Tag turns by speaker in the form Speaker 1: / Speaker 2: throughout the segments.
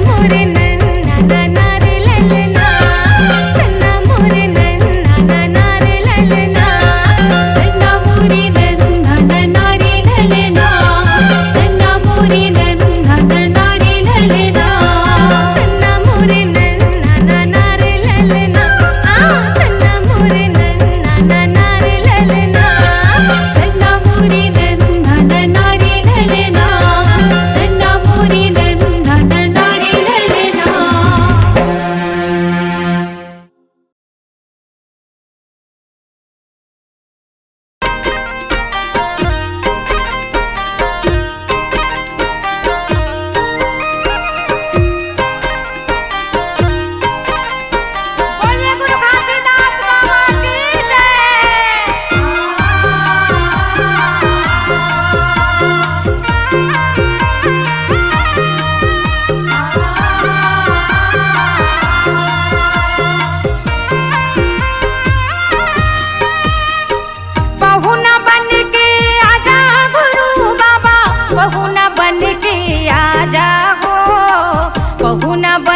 Speaker 1: मोरे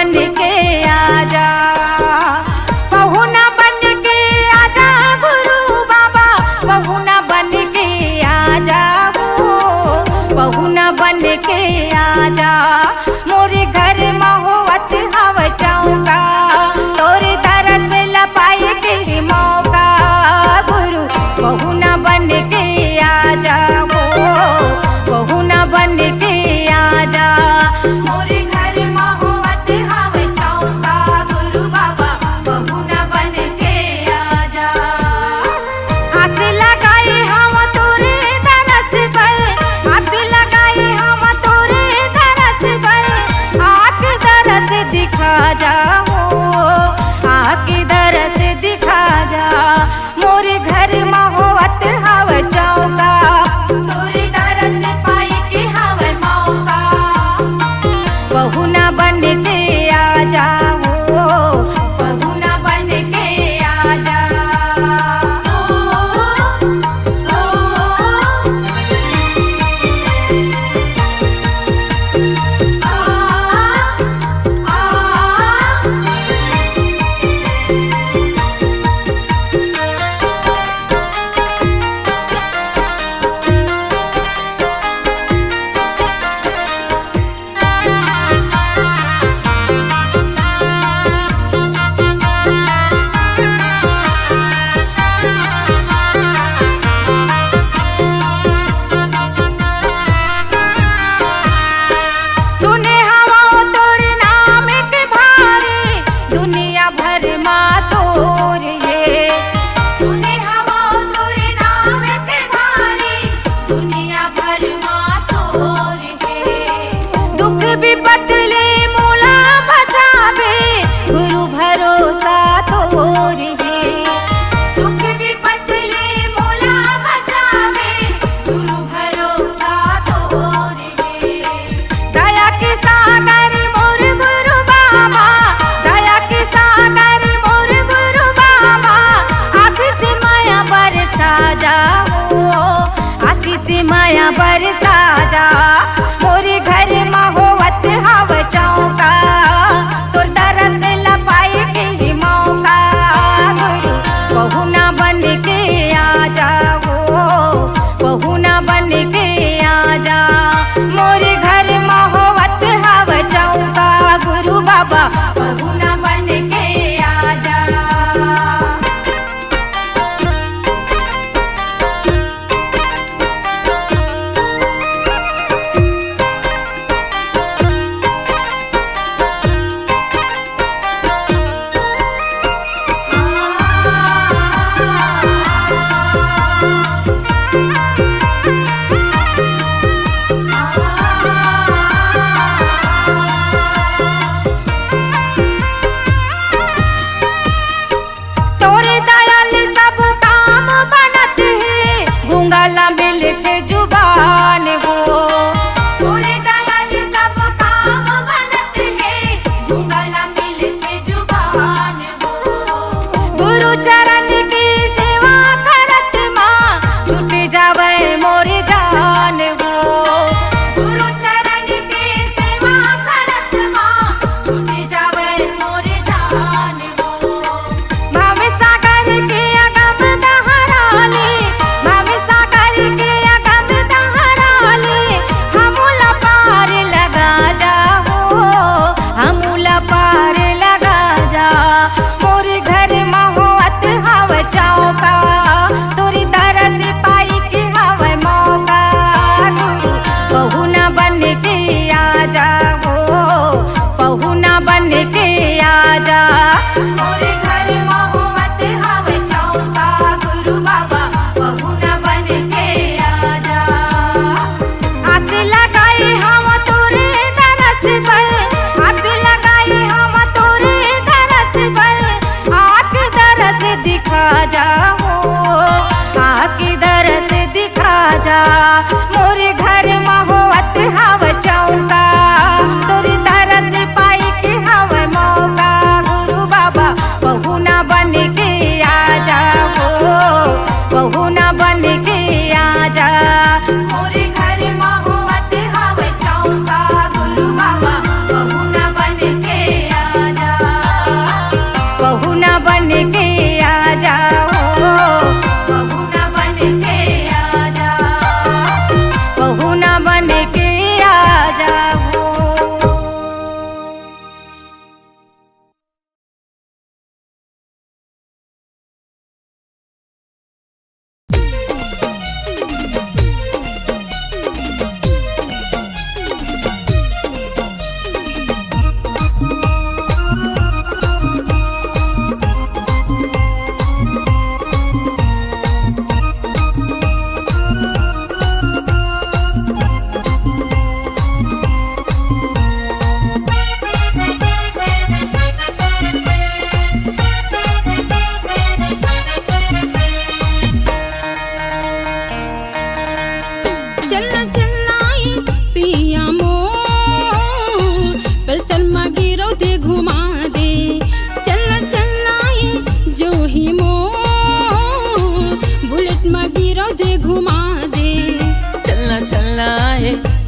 Speaker 1: बन के आजा, पहुना बन के आजा गुरु बाबा, पहुना बन के आजा हो, पहुना बन के आजा। मोरे घर महुवत हव चौका, तोरे तरस लपाए के मौका, गुरु पहुना बन के आजा हो, पहुना बन के आजा। मोरे घर महुवत हव चौका, गुरु बाबा पहुना बन के आजा। आस लगाए हम तोरे दरस पर, आस लगाए हम तोरे दरस पर, आके दरस दिखा जा हो, आके दरस दिखा जा। मोरे घर महुवत हव चौका, तोरे दरस पाई के हव मौका, पहुना बन के आजा हो, पहुना बन के आजा। ओ, ओ, ओ,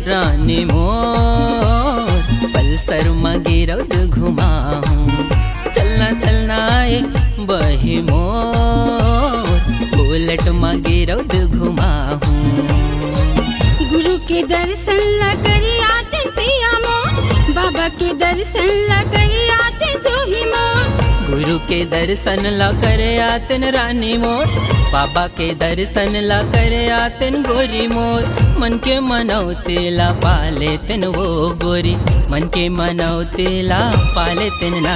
Speaker 2: रानी मोर पल्सर में गिरौद घुमाऊं। चलना चलना ए बही मोर बुलेट में गिरौद घुमाऊं।
Speaker 1: गुरु के दर्शन ला करी आते पिया मोर, बाबा के दर्शन ला करी आते जोही मोर।
Speaker 2: गुरु के दर्शन ला करे आतन रानी मोर, बाबा के दर्शन ला करे आतन गोरी मोर। मन के मनौते ला पाले तन वो गोरी, मन के मनौते ला पाले तन ना।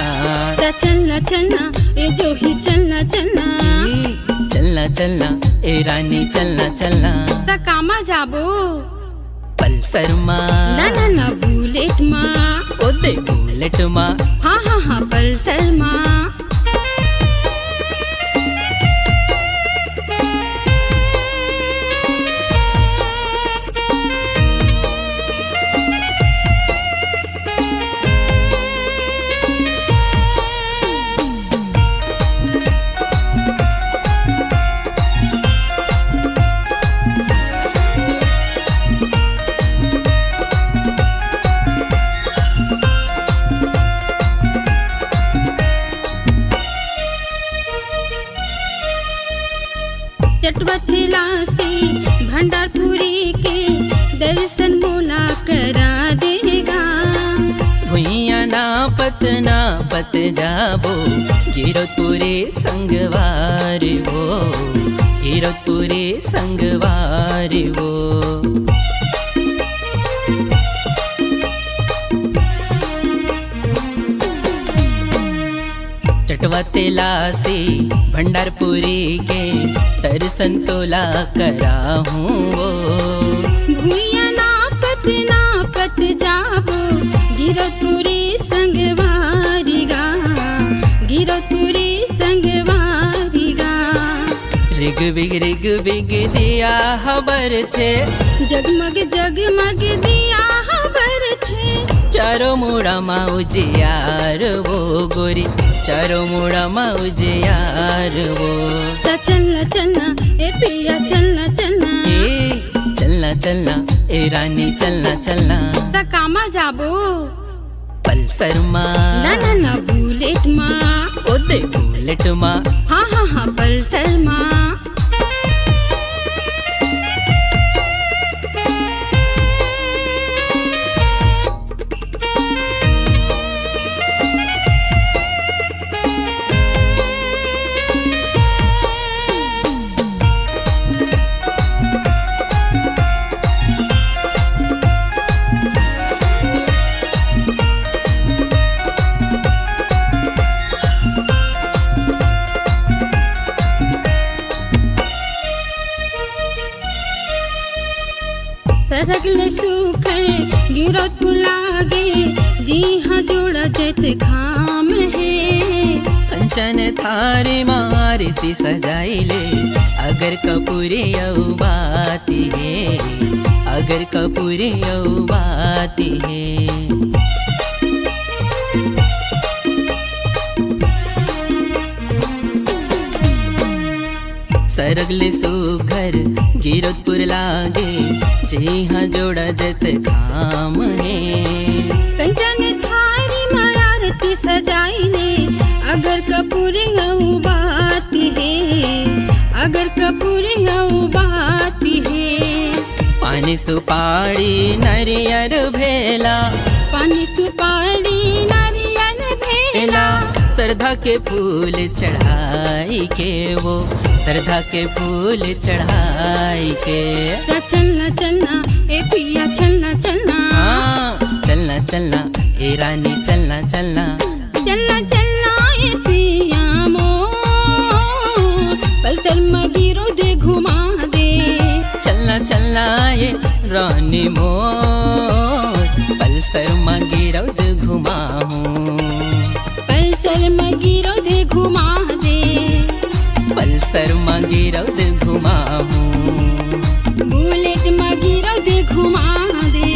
Speaker 1: चलना चलना ए जोही चलना चलना,
Speaker 2: चलना चलना ए रानी चलना चलना।
Speaker 1: ता कामा जाबो
Speaker 2: पल्सर मा
Speaker 1: ना ना ना बुलेट मा,
Speaker 2: ओ दे बुलेट मा।
Speaker 1: हाँ हाँ हाँ पल्सर मा। चटवथेला से भंडारपुरी के दर्शन मोला करा देगा।
Speaker 2: भुइया ना पत जाबो गिरौदपुरे संगवार वो, गिरौदपुरे संगवार वो। चटवतेला से भंडारपुरी के दर्शन तोला कराहूँ वो।
Speaker 1: भुइया नापत जाबो गिरौदपुरे संगवारिगा, गिरौदपुरे संगवारिगा।
Speaker 2: रिग बिग दिया खबर थे,
Speaker 1: जगमग जगमग दिया खबर थे।
Speaker 2: चारों मुड़ा माँ उजियार वो गोरी, चारों मुड़ा माँ उजियार वो।
Speaker 1: चलना चलना ए पिया चलना चलना,
Speaker 2: चलना चलना ए रानी चलना चलना।
Speaker 1: ता कामा जाबो
Speaker 2: पल्सर माँ
Speaker 1: ना ना ना बुलेट मा,
Speaker 2: ओ दे बुलेट माँ।
Speaker 1: हाँ हाँ हाँ पल्सर मा। सरगले सूखे गिरौदपुर लागे, जी हाँ जोड़ा जैत खाम है।
Speaker 2: कंचन थारी मारती सजाइले, अगर कपूरी औ बाती है, अगर कपूरी औ बाती है। सरगले सुघर गिरौदपुर लागे, जी हाँ जोड़ा जत खाम है।
Speaker 1: कंचन थारी मायारती सजाइले, अगर कपूरी औ बाती है, अगर कपूरी औ बाती है।
Speaker 2: पानी सुपारी नरियर भेला,
Speaker 1: पानी सुपारी नारियल भेला।
Speaker 2: श्रद्धा के फूल चढ़ाई के वो, श्रद्धा के फूल चढ़ाई के।
Speaker 1: चलना चलना ए पिया चलना चलना,
Speaker 2: चलना चलना ए रानी चलना चलना।
Speaker 1: चलना चलना ए पिया मोर, पल्सर में गिरौद घुमा दे।
Speaker 2: चलना चलना ए रानी मोर, पल्सर में गिरौद घुमाऊं।
Speaker 1: पल्सर में गिरौद घुमा दे,
Speaker 2: पल्सर में गिरौद घुमाऊं।
Speaker 1: बुलेट में गिरौद घुमा दे,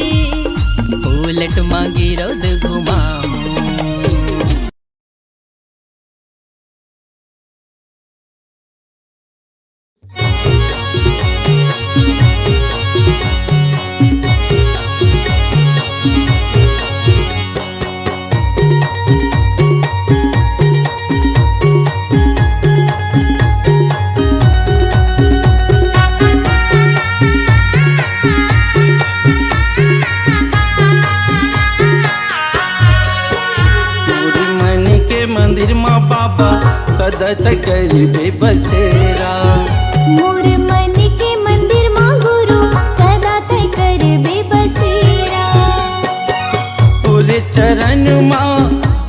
Speaker 2: बुलेट में गिरौद घुमाऊं।
Speaker 3: मंदिर माँ बाबा सदत करबे बसेरा।
Speaker 4: मोर मन के मंदिर माँ गुरु सदा तय करबे बसेरा।
Speaker 3: तोरे चरण माँ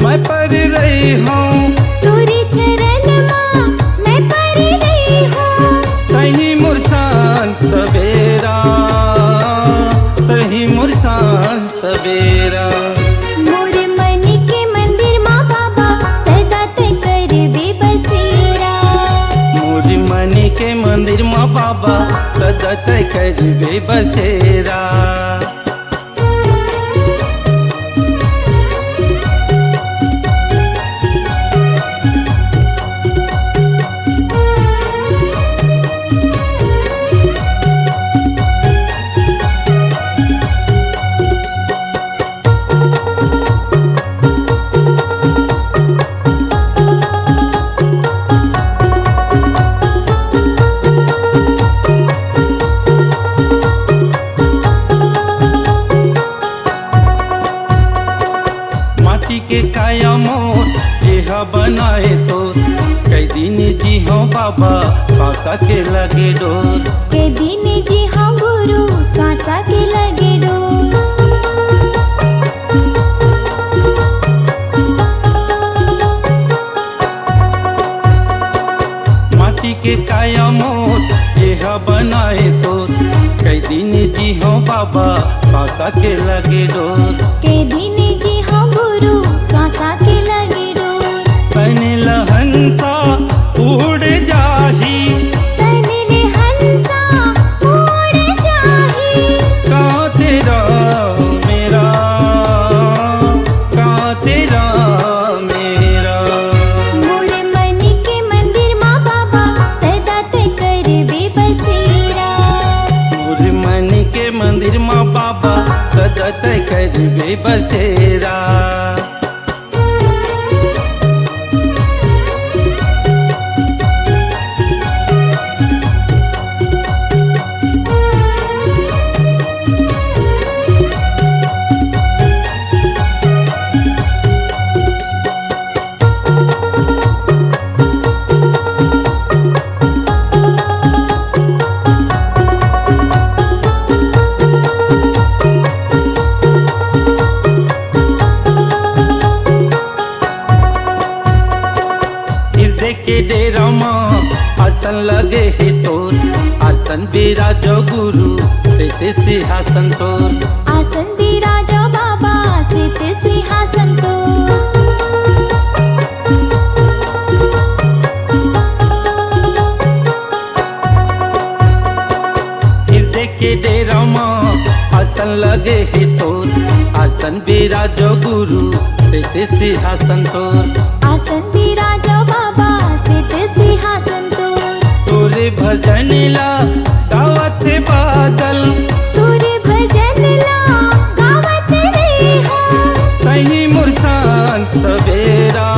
Speaker 3: मैं पर रही हूँ,
Speaker 4: तोरे चरण माँ मैं पर रही हूँ।
Speaker 3: तही मुरसान सवेरा, तही मुरसान सवेरा।
Speaker 4: मोर मन के मंदिर माँ बाबा सदा तय करबे बसेरा।
Speaker 3: मोरी मनी के मंदिर माँ बाबा सदा तय करबे बसेरा। माटी के काया मोर देहा बनाए तो कई दिन जी हो बाबा सांसा के लगे डोर।
Speaker 4: के दिन जी हाँ गुरु श्वासा के लगे डोर।
Speaker 3: माटी के काया मोर देहा बनाए तो कई दिन जी हो बाबा सांसा के लगे डोर।
Speaker 4: के दिन जी हाँ गुरु श्वासा के लगे डोर।
Speaker 3: तने लहंसा उड़ जाही,
Speaker 4: तनले हंसा उड़ जाही।
Speaker 3: कहाँ तेरा मेरा, कहाँ तेरा मेरा।
Speaker 4: मोर मन के मंदिर माँ बाबा सदा तय करबे बसेरा।
Speaker 3: मोर मन के मंदिर माँ बाबा सदा तय करबे बसेरा। हृदय के डेरा माँ आसन लगे है तोर, आसन बिराजो गुरु से सिंहासन तोर।
Speaker 4: आसन बिराजो बाबा सित सिंहासन तो।
Speaker 3: हृदय के डेरा माँ आसन लगे है तोर, आसन बिराजो गुरु से सिंहासन तोर।
Speaker 4: आसन बिराजो बाबा सित सिंहासन तो।
Speaker 3: तोरे भजन ला गावत बादल,
Speaker 4: तोरे भजन ला गावत रही हूँ।
Speaker 3: तही मुरसान सवेरा,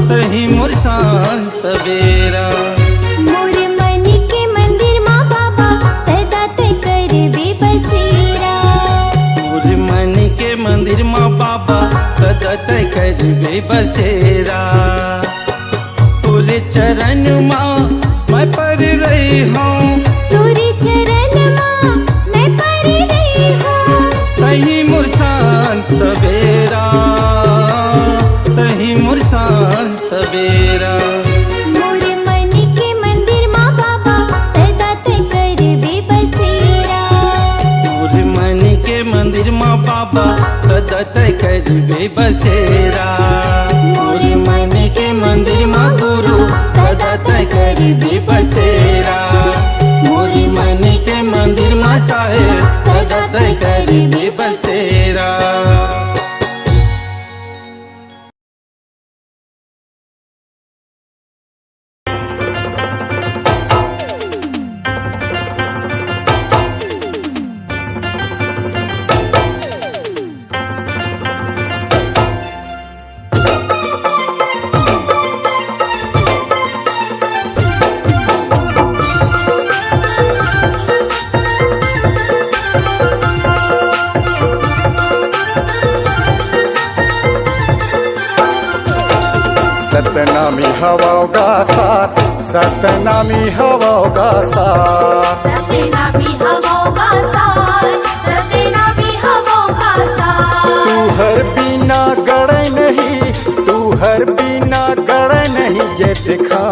Speaker 3: तही मुरसान सवेरा।
Speaker 4: मोर मन के मंदिर माँ बाबा सदा तय करबे बसेरा।
Speaker 3: मोर मन के मंदिर माँ बाबा सदा तय करबे बसेरा। तोरे चरण माँ मैं पर रही हूँ,
Speaker 4: तोरे चरण माँ मैं पर रही हूँ।
Speaker 3: तही मुरसान सवेरा, तही मुरसान सवेरा।
Speaker 4: मोर मन के मंदिर माँ बाबा सदा तय करबे बसेरा।
Speaker 3: मोर मन के मंदिर माँ बाबा सदा तय करबे बसेरा। मोर मन के मंदिर माँ गुरु सदा तय करबे बसेरा। मोर मन के मंदिर माँ साहेब सदा तय करबे बसेरा।
Speaker 5: सतनामी हवागा सार सतनामी हवागा सार
Speaker 4: सतनामी हवागा सार सतनामी हवागा सार
Speaker 5: तू हर बिना गड़े नहीं तू हर बिना गड़े नहीं जे दिखा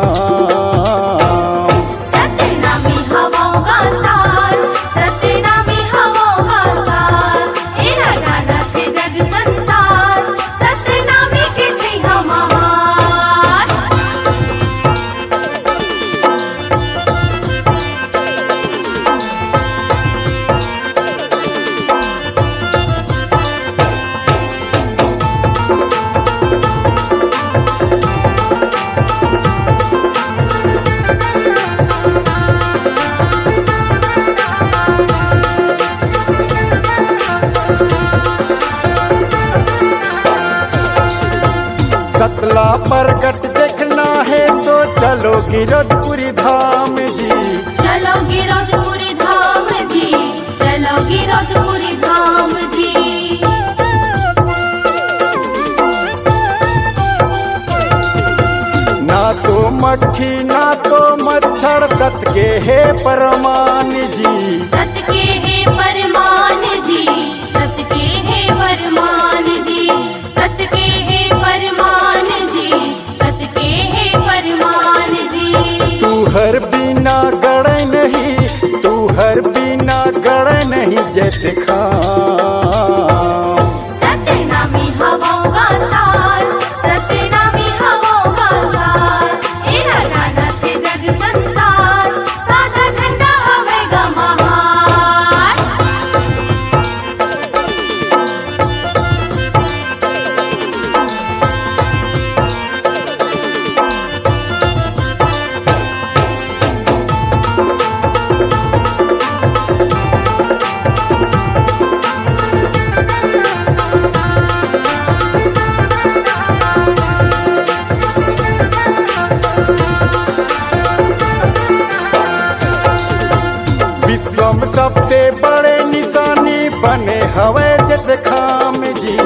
Speaker 4: सतनामी हवागा सार सतनामी हवागा सार ए राजा नाथ जग संसार सतनामी के छै हमार
Speaker 5: सतला प्रगट देखना है तो चलो गिरधपुरी धाम जी
Speaker 4: चलो गिरधपुरी धाम जी चलो गिरधपुरी धाम जी
Speaker 5: ना तो मक्खी ना तो मच्छर सत के है परमान जी
Speaker 4: सत के है परमान जी सत के है परमान जी सत के है परमान जी सत के है परमान जी
Speaker 5: तू हर बिना गड़े नहीं तू हर बिना गड़े नहीं जे दिखा
Speaker 4: सतनामी हवागा सार सतनामी हवागा सार ए राजा नाथ जग संसार सादा झंडा हवेगा महार
Speaker 5: विश्व में सबसे बड़े निशानी बने हवे जत खाम जी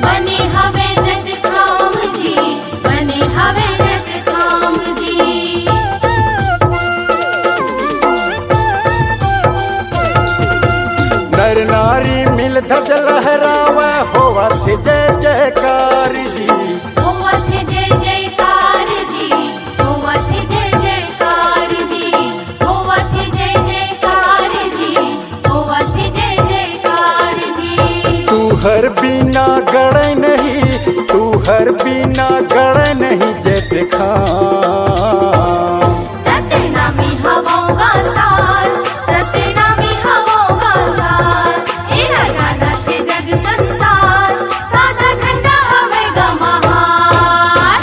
Speaker 4: बने हवे जग खाम जी बने हवे जग खाम जी
Speaker 5: नर नारी मिल धज लहरावे होवा थे जय जयकार जी
Speaker 4: होवत जय जयकार जी होवत जय जयकार जी होवत जय जयकार जी होवत जय जयकार जी
Speaker 5: तू हर बिना गड़े नहीं तू हर बिना गड़े नहीं जे दिखा
Speaker 4: सतनामी हवागा सार सतनामी हवागा सार ए राजा नाथ जग संसार सादा झंडा हवेगा महार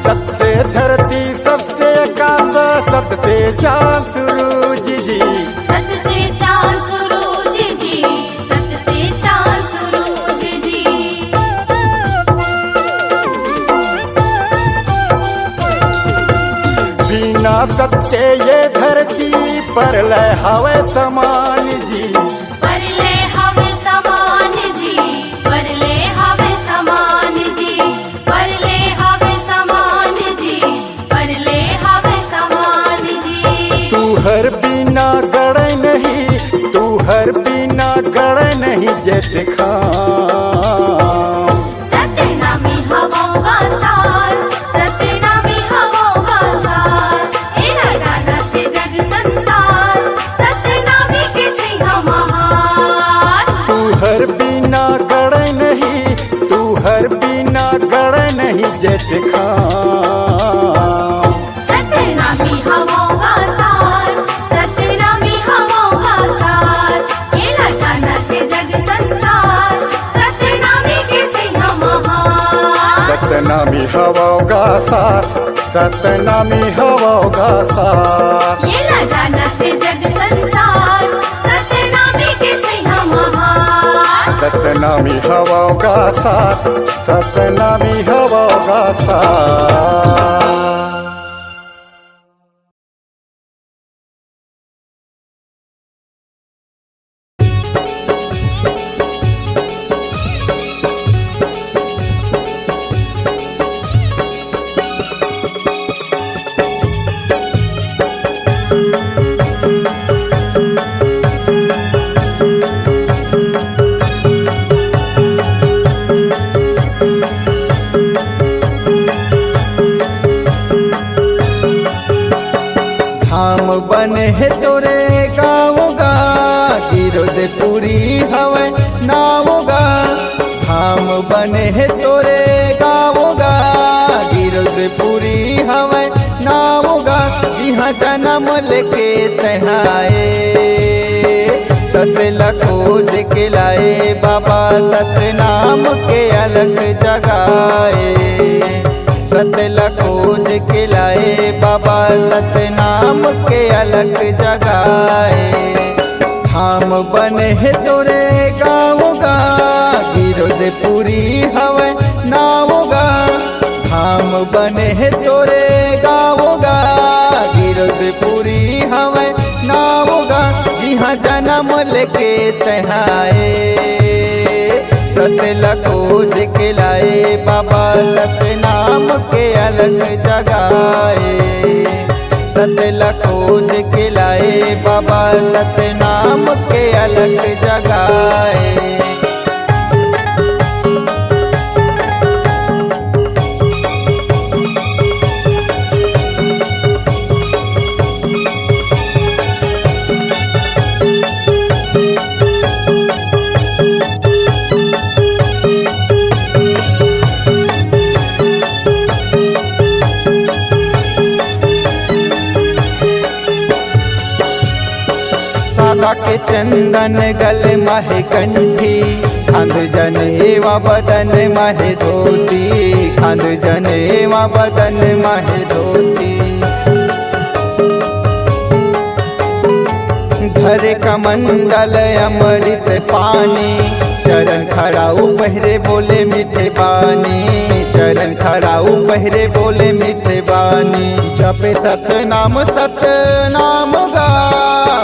Speaker 5: सबसे धरती सबसे आकाश सबसे चांद सूरज जी
Speaker 4: सत से चांद सूरज जी सत से चांद सूरज जी
Speaker 5: बिना सत्य ये धरती पर लय हवे समान जी
Speaker 4: परले हवे समान जी परले हवे समान जी परले हवे समान जी परले हवे समान जी
Speaker 5: तू हर बिना गड़े नहीं तू हर बिना गड़े नहीं जे दिखा
Speaker 4: सतनामी हवागा सार सतनामी हवागा सार ए राजा नाथ जग संसार सतनामी के छै हमार
Speaker 5: तू हर बिना गड़े नहीं तू हर बिना गड़े नहीं जे दिखा
Speaker 4: सतनामी हवागा सार सतनामी हवागा सार ए राजा नाथ जग संसार सतनामी के छै हमार
Speaker 5: सतनामी हवागा सार सतनामी हवोगा साथ।
Speaker 4: ये ना जानत जग संसार सतनामी के छैहा महान।
Speaker 5: सतनामी हवोगा साथ, सतनामी हवोगा साथ।
Speaker 3: बने है तोरे गाँवगा गिरोद पूरी हवे नावगा। धाम बने है तोरे गाँवगा गिरोद पूरी हवे नावगा। जिहाँ जन्म लेके तहाए सतला खोज के लाए बाबा सतनाम के अलग जगाए। सतला खोज के लाए बाबा सतनाम के अलग जगाए। धाम बने है तोरे गाँवगा गिरोद पूरी हवे नावगा। धाम बने है तोरे गाँवगा गिरोद पूरी हवे नावगा। जिहाँ जन्म लेके तहाए सतला खोज के लाए बाबा सतनाम के अलग जगाए। सतला खोज के लाए बाबा सतनाम के अलग जगाए। सादा के चंदन गल माहे कंठी खांद जनेवा बदन माहे धोती। खांद जनेवा बदन माहे धोती। धरे कमंडल अमृत पानी चरण खड़ाऊ पहरे बोले मीठे बानी। चरण खड़ाऊ पहरे बोले मीठे बानी। जपे सतनाम सतनाम गा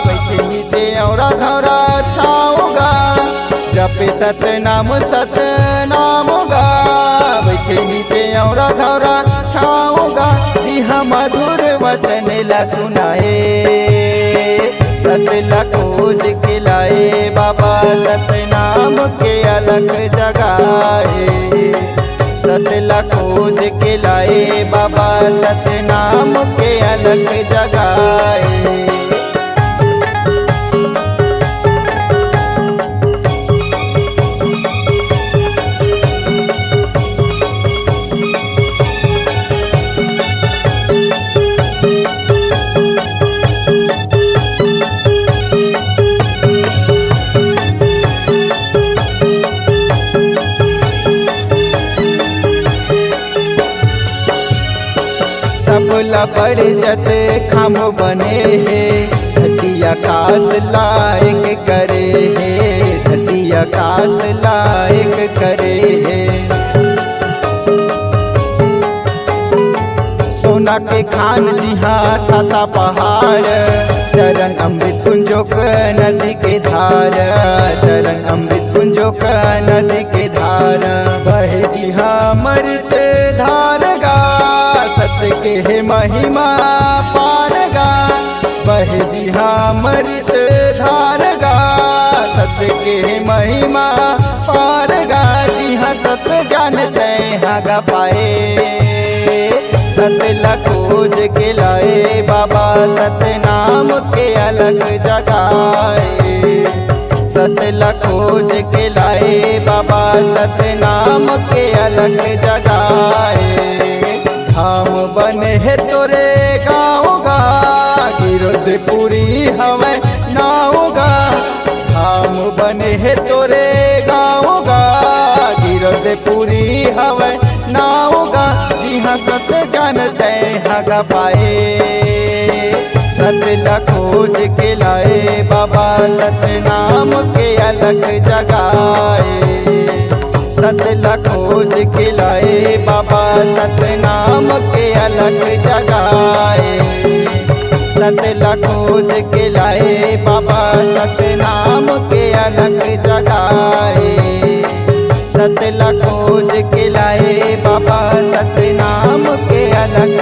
Speaker 3: बैठे नीचे और धरा छाऊगा। जपे सतनाम सतनाम गा बैठे नीचे और धरा छाऊगा। जी हाँ मधुर वचन ला सुनाए सतला खोज के लाए बाबा सतनाम के अलग जगाए। सतला खोज के लाए बाबा सतनाम के अलग जगाए। सबला बड़ जत खम बने है धतिया कास लायक करे है। धतिया कास लायक करे है। सोना के खान जी हाँ छाता पहाड़ चरण अमृत कुंजोक नदी के धार। चरण अमृत कुंजोक नदी के धार। बहे जी हाँ मृत धार गा सत्य के है महिमा पार गा। बहे जी हाँ मृत धार गा सत्य के है महिमा पार गा। जी हाँ सत्य जानते हाँ गा पाए सतला खोज के लाए बाबा सतनाम के अलग जगाए। सतला खोज के लाए बाबा सतनाम के अलग जगाए। धाम बने है तोरे गाँवगा गिरोद पूरी हवे नावगा। धाम बने है तोरे गाँवगा गिरोद पूरी हवे नावगा। जी
Speaker 5: हसत जानते हग पाए सत खोज के लाए बाबा सतनाम के अलग जगाए सत खोज के लाए बाबा सतनाम के अलग जगाए सत खोज के लाए बाबा सतनाम के अलग जगाए सत खोज के लाए बाबा सतनाम के अलग